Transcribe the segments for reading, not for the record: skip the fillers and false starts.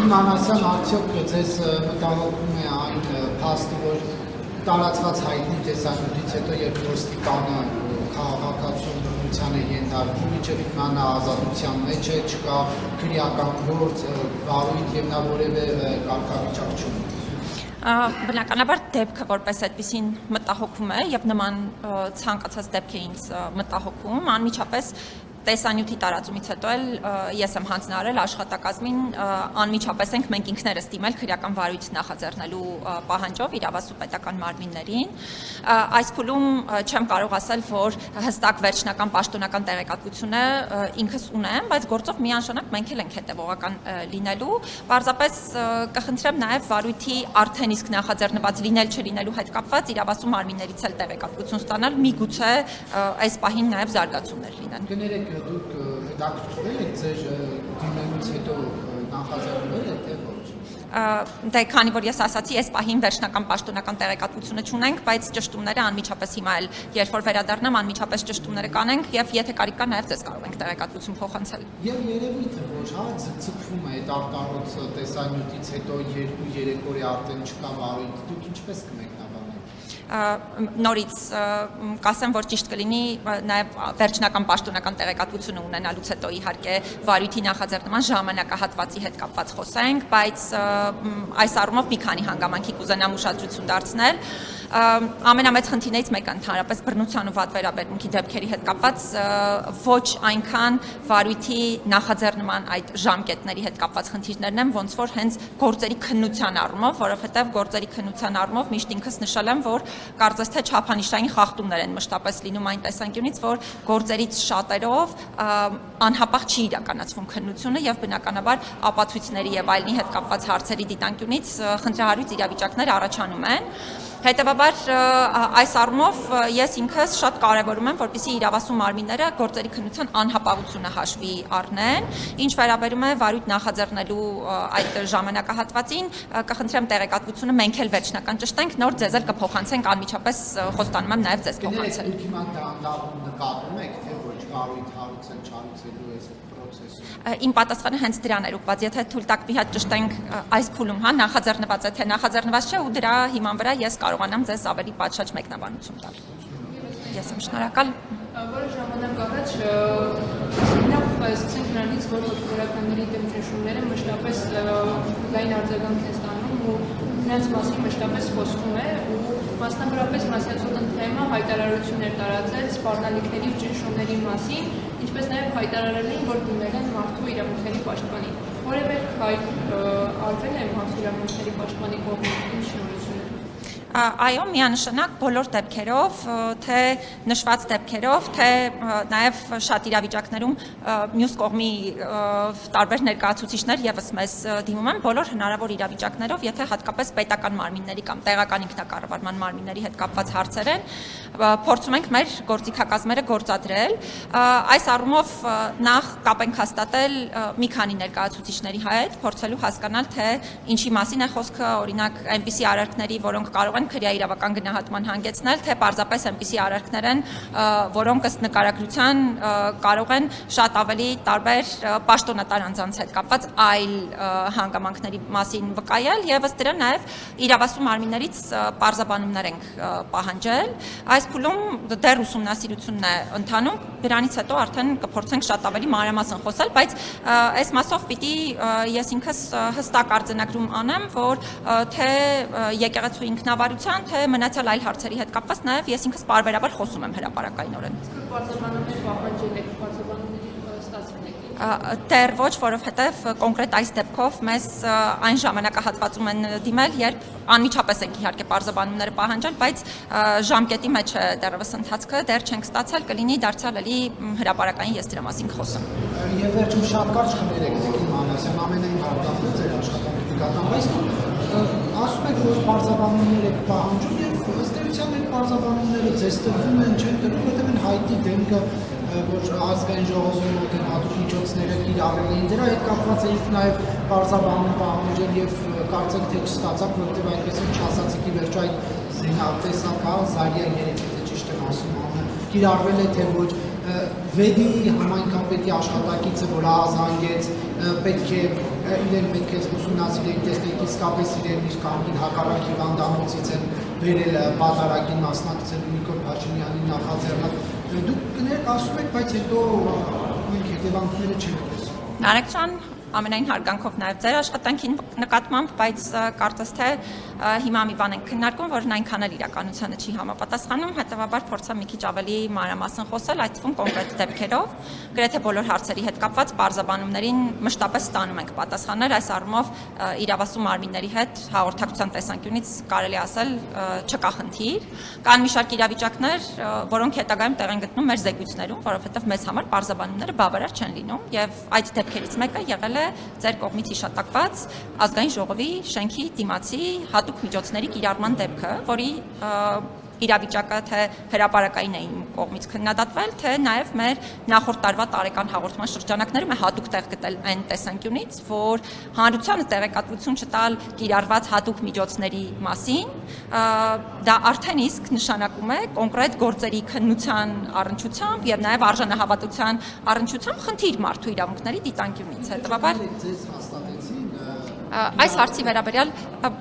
Մանասյան արդյոք ձեզ մտահոգում է այն փաստը, որ տարածված հայտնի տեսանյութից հետո երբ ոստիկանը քաղաքացու բռնության է ենթարկվում, մինչև իմանա ազատության մեջ է, չկա քրեական գործ, վարույթ եւ նա որևէ կարգավիճակ չունի։ Բնականաբար դեպքը որպես այդպեսին մտահոգում է եւ նման ցանկացած դեպք է ինձ մտահոգում, անմիջապես տեսանյութի տարածումից հետո էլ ես եմ հանձնարարել աշխատակազմին անմիջապես ենք մենք ինքներս դիմել քրեական վարույթ նախաձեռնելու պահանջով իրավասու պետական մարմիններին այս փուլում չեմ կարող ասել որ հստակ վերջնական պաշտոնական տեղեկատվությունը ինքս ունեմ բայց գործով միանշանակ մենք էլ ենք հետևողական լինելու պարզապես կխնդրեմ նաև վարույթի արդեն իսկ նախաձեռնված լինել չլինելու հետ կապված իրավասու մարմիններից էլ տեղեկատվություն ստանալ միգուցե այս պահին նաև զարգացումներ լինեն դուք հետաքրքրվել եք ձեր դիմելուց հետո նախաձեռնվել եք թե ոչ։ Դե քանի որ ես ասացի, այս պահին վերջնական պաշտոնական տեղեկատվությունը չունենք, բայց ճշտումները անմիջապես հիմա էլ երբ որ վերադառնամ, անմիջապես ճշտումները կանենք եւ եթե կարիք կա նաեւ ձեզ կարող ենք տեղեկատվություն փոխանցել։ Եվ երևույթը որ հա ցկվում է այդ արտահայտ տեսանյութից հետո 2-3 օրի արդեն չկա վարույթ, դուք ինչպես կմեկնաբանեք։ Նորից կասեմ, որ ճիշտ կլինի նաև վերջնական պաշտոնական տեղեկատվությունը ունենալուց հետո իհարկե վարույթի նախաձեռնման ժամանակահատվածի հետ կապված խոսենք, բայց այս առումով մի քանի հանգամանքի կուզենամ ուշադրություն դարձնել։ Ամենամեծ խնդիրներից մեկը ընդհանրապես բռնության ու վատ վերաբերմունքի դեպքերի հետ կապված ոչ այնքան վարույթի նախաձեռնման այդ ժամկետների հետ կապված խնդիրներն են, ոնց որ հենց գործերի քննության առումով, որովհետև գործերի քննության առումով միշտ ինքս նշել եմ, որ կարծես թե չափանիշային խախտումներ են մշտապես լինում այն տեսանկյունից, որ գործերից շատերով անհապաղ չի իրականացվում քննությունը եւ բնականաբար ապացույցների եւ այլնի հետ կապված հարցերի դիտանկյունից խնդրահարույց իրավիճակներ առաջանում են։ Հետևաբար այս առումով ես ինքս շատ կարևորում եմ, որպեսզի իրավասու մարմինները գործերի քննության անհապաղությունը հաշվի առնեն, ինչ վերաբերում է վարույթ նախաձեռնելու այդ ժամանակահատվածին, կխնդրեմ տեղեկատվությունը մենք էլ վերջնական ճշտենք, նոր ձեզ էլ կփոխանցենք անմիջապես խոստանում եմ նաև ձեզ փոխանցել։ Դուք հիմա դանդաղում նկատում եք, թե ոչ վարույթ հարուցել, չհարուցելու այս Իմ պատասխանը հենց դրան էր ուղղված, եթե թույլ տաք մի հատ ճշտենք այս փուլում, հա, նախաձեռնված է, թե նախաձեռնված չէ ու դրա հիման վրա ես կարողանամ ձեզ ավելի պատշաճ մեկնաբանություն տալ։ Ես եմ շնորհակալ։ Որոշ ժամանակ առաջ սկսենք նրանից, որ հոգեվորականների դեմ ճնշումները մշտապես լայն արձագանք են ստանում ու նրանց մասին մշտապես խոսվում է ու մասնավորապես Մասյացոտ թեմը հայտարարություններ տարածել սպառնալիքների ու ճնշումների մասին, ինչպես նաև հայտարարել էին, որ դիմել են մարդու իրավունքների պաշտպանին։ Որևէ քայլ արվել է մարդու իրավունքների պաշտպանի կողմից ինչ շնորհիվ։ Այո, միանշանակ բոլոր դեպքերով, թե նշված դեպքերով, թե նաև շատ իրավիճակներում մյուս կողմի տարբեր ներկայացուցիչներ եւս մեզ դիմում են բոլոր հնարավոր իրավիճակներով, եթե հատկապես պետական մարմինների կամ տեղական ինքնակառավարման մարմինների հետ կապված հարցեր են, փորձում ենք մեր գործիքակազմերը գործադրել։ Այս առումով նախ կապ ենք հաստատել մի քանի ներկայացուցիչների հետ, փորձելու հասկանալ, թե ինչի մասին է խոսքը, օրինակ այնպիսի արարքների, որոնք կարող են քրեա իրավական գնահատման հանգեցնել, թե պարզապես այնպիսի արարքներ են, որոնք ըստ նկարագրության կարող են շատ ավելի տարբեր պաշտոնատար անձանց հետ կապված այլ հանգամանքների մասին վկայել եւ ըստ դրա նաեւ իրավասու մարմիններից պարզաբանումներ ենք պահանջել։ Այս փուլում դեռ ուսումնասիրությունն է ընթանում, դրանից հետո արդեն կփորձենք շատ ավելի մանրամասն խոսել, բայց այս մասով պիտի ես ինքս հստակ արձանագրում անեմ, որ թե եկեղեցու ինքնավարության, թե մնացյալ այլ հարցերի հետ կապված նաև ես ինքս պարբերաբար խոսում եմ հրապարակայնորեն։ Պարզաբանումներ պահանջել եք, պարզաբանումների ստացվել եք։ Դեռ ոչ, որովհետև կոնկրետ այս դեպքով մեզ այն ժամանակահատվածում են դիմել, երբ անմիջապես ենք իհարկե պարզաբանումները պահանջել, բայց ժամկետի մեջ է դեռևս ընթացքը, դեռ չենք ստացել, կլինի դարձյալ էլի հրապարակային ես դրա մասին կխոսեմ։ Եվ վերջում շատ կարճ խմերեք Տիկին Մանասյան, ամենայն հարգանքով ձեր աշխատանքական, բայց ասում եք, որ պարզաբանումներ եք պահանջում եւ ըստ էության այդ պարզաբանումները ձեզ տրվում են, չեն տրվում, որտեղ են հայտի դեմքը, որ ազգային ժողովի մոտ են հատուկ միջոցները կիրառել էին, դրա հետ կապված եք նաև պարզաբանում պահանջել եւ կարծեք թե չստացաք, որտեղ այդպես են չասացիք ի վերջո այդ զինատեսակ, հա, Զարյա երեք թե ճիշտ եմ ասում, կիրառվել է թե ոչ, վեդի համայնքապետի աշխատակիցը, որ ահազանգեց, պետք է ուսումնասիրել, տեսնել իսկապես իրեն իր կամքին հակառակ հիվանդանոցից են բերել պատարագին մասնակցել Նիկոլ Փաշինյանի նախաձեռնած։ Դուք կներկայացնում եք, բայց հետո մենք հետևանքները չենք տեսնում։ Նարեկ ջան, ամենայն հարգանքով նաև ձեր աշխատանքի նկատմամբ, բայց կարծես թե հիմա մի բան ենք քննարկում, որն այնքան էլ իրականությանը չի համապատասխանում, հետևաբար փորձեմ մի քիչ ավելի մանրամասն խոսել, այդ թվում կոնկրետ դեպքերով, գրեթե բոլոր հարցերի հետ կապված պարզաբանումներին մշտապես ստանում ենք պատասխաններ, այս առումով իրավասու մարմինների հետ հաղորդակցության տեսանկյունից կարելի ասել չկա խնդիր, կան մի շարք իրավիճակներ, որոնք հետագայում տեղ են գտնում մեր զեկույցներում, որովհետև մեզ համար պարզաբանումները բավարար չեն լինում, եւ այդ դեպքերից մեկը եղել է ձեր կողմից հիշատակված ազգային ժողովի շենքի դիմացի հատուկ միջոցների կիրառման դեպքը, որի իրավիճակը թե հրապարակային է իմ կողմից քննադատվել, թե նաև մեր նախորդ տարվա տարեկան հաղորդման շրջանակներում է հատուկ տեղ գտել այն տեսանկյունից, որ հանրությանը տեղեկատվություն չտալ կիրառված հատուկ միջոցների մասին, դա արդեն իսկ նշանակում է կոնկրետ գործերի քննության առնչությամբ եւ նաև արժանահավատության առնչությամբ խնդիր մարդու իրավունքների դիտանկյունից, հետեւաբար այս հարցի վերաբերյալ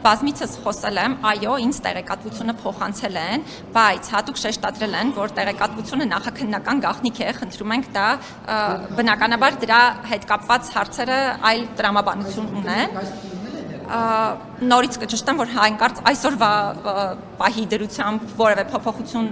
բազմիցս խոսել եմ, այո, ինձ տեղեկատվությունը փոխանցել են, բայց հատուկ շեշտադրել են, որ տեղեկատվությունը նախաքննական գաղտնիք է, խնդրում ենք դա բնականաբար դրա հետ կապված հարցերը այլ տրամաբանություն ունեն։ Նորից կճշտեմ, որ հանկարծ այսօրվա պահի դրությամբ որևէ փոփոխություն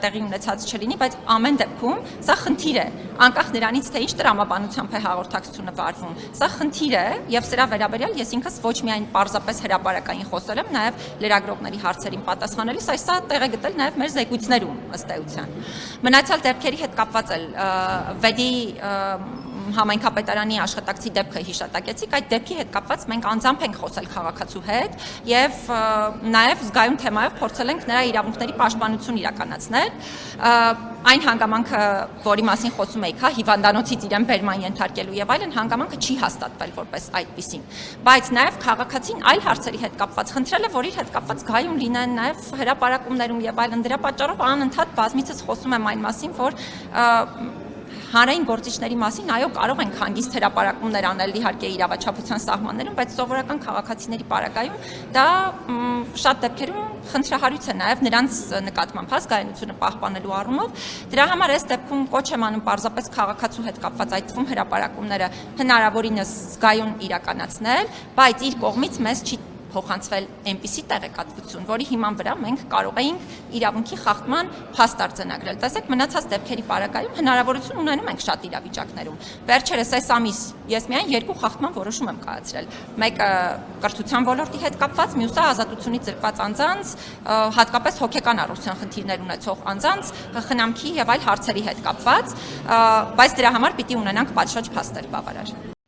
տեղի ունեցած չլինի, բայց ամեն դեպքում սա խնդիր է, անկախ նրանից, թե ինչ տրամաբանությամբ է հաղորդակցությունը վարվում։ Սա խնդիր է եւ սրա վերաբերյալ ես ինքս ոչ միայն պարզապես հրապարակային խոսել եմ, նաեւ լրագրողների հարցերին պատասխանելիս այս սա տեղ է գտել նաեւ մեր զեկույցներում ըստ էության։ Մնացյալ դեպքերի հետ կապված էլ վեդի համայնքապետարանի աշխատակցի դեպքը հիշատակեցիք, այդ դեպքի հետ կապված մենք անձամբ ենք խոսել քաղաքացու հետ եւ նաեւ զգայուն թեմայով փորձել ենք նրա իրավունքների պաշտպանություն իրականացնել։ Այն հանգամանքը, որի մասին խոսում էիք, հիվանդանոցից իրեն բերման ենթարկելու եւ այլն, հանգամանքը չի հաստատվել որպես այդպիսին։ Բայց նաեւ քաղաքացին այլ հարցերի հետ կապված խնդրել է, որ իր հետ կապված գայուն լինեն նաեւ հրապարակումներում եւ այլն, դրա պատճառով անընդհատ բազմիցս խոսում եմ այն մասին, որ հանրային գործիչների մասին այո կարող ենք հանգիստ հրապարակումներ անել իհարկե իրավաչափության սահմաններում, բայց սովորական քաղաքացիների պարագայում դա շատ դեպքերում խնդրահարույց է նաև նրանց նկատմամբ ազգայնությունը պահպանելու առումով։ Դրա համար այս դեպքում կոչ եմ անում պարզապես քաղաքացու հետ կապված այդ թվում հրապարակումները հնարավորինս զգայուն իրականացնել, բայց իր կողմից մեզ չի փոխանցվել այնպիսի տեղեկատվություն, որի հիման վրա մենք կարող էինք իրավունքի խախտման փաստ արձանագրել։ Տեսեք, մնացած դեպքերի պարագայում հնարավորություն ունենում ենք շատ իրավիճակներում։ Վերջերս այս ամիս ես միայն 2 խախտման որոշում եմ կայացրել։ Մեկը կրթության ոլորտի հետ կապված, մյուսը ազատությունից զրկված անձանց, հատկապես հոգեկան առողջության խնդիրներ ունեցող անձանց խնամքի եւ այլ հարցերի հետ կապված, բայց դրա համար պիտի ունենանք պատշաճ փաստեր բավարար։